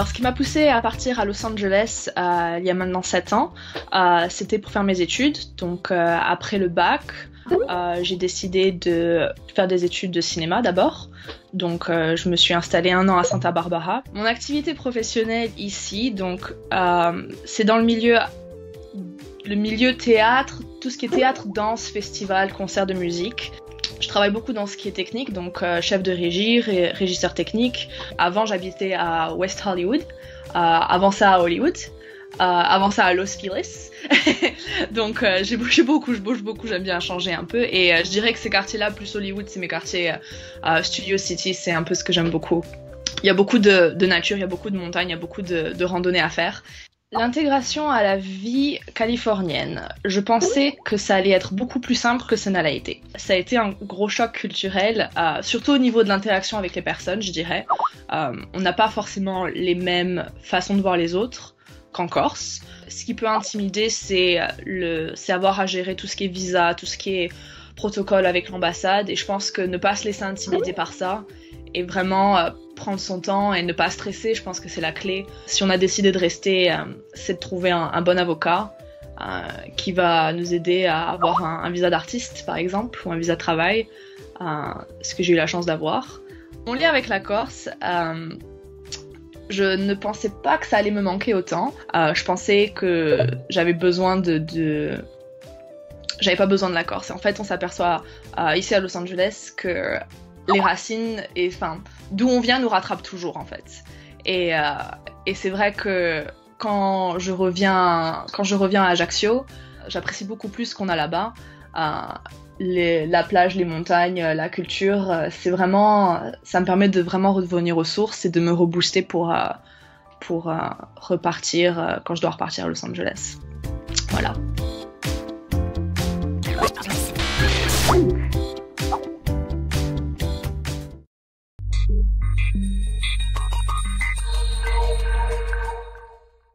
Alors, ce qui m'a poussée à partir à Los Angeles il y a maintenant 7 ans, c'était pour faire mes études. Donc, après le bac, j'ai décidé de faire des études de cinéma d'abord. Donc, je me suis installée 1 an à Santa Barbara. Mon activité professionnelle ici, donc, c'est dans le milieu théâtre, tout ce qui est théâtre, danse, festival, concert de musique. Je travaille beaucoup dans ce qui est technique, donc chef de régie, régisseur technique. Avant, j'habitais à West Hollywood, avant ça à Hollywood, avant ça à Los Feliz. Donc je bouge beaucoup, j'aime bien changer un peu. Et je dirais que ces quartiers-là, plus Hollywood, c'est mes quartiers Studio City, c'est un peu ce que j'aime beaucoup. Il y a beaucoup de nature, il y a beaucoup de montagnes, il y a beaucoup de randonnées à faire. L'intégration à la vie californienne, je pensais que ça allait être beaucoup plus simple que ça n'a été. Ça a été un gros choc culturel, surtout au niveau de l'interaction avec les personnes, je dirais. On n'a pas forcément les mêmes façons de voir les autres qu'en Corse. Ce qui peut intimider, c'est avoir à gérer tout ce qui est visa, tout ce qui est protocole avec l'ambassade, et je pense que ne pas se laisser intimider par ça, et vraiment prendre son temps et ne pas stresser, je pense que c'est la clé. Si on a décidé de rester, c'est de trouver un bon avocat qui va nous aider à avoir un visa d'artiste, par exemple, ou un visa de travail, ce que j'ai eu la chance d'avoir. Mon lien avec la Corse, je ne pensais pas que ça allait me manquer autant. Je pensais que j'avais besoin j'avais pas besoin de la Corse. En fait, on s'aperçoit ici à Los Angeles que les racines, d'où on vient nous rattrape toujours en fait. Et c'est vrai que quand je reviens à Ajaccio, j'apprécie beaucoup plus ce qu'on a là-bas. La plage, les montagnes, la culture, ça me permet de vraiment revenir aux sources et de me rebooster pour repartir quand je dois repartir à Los Angeles. Voilà.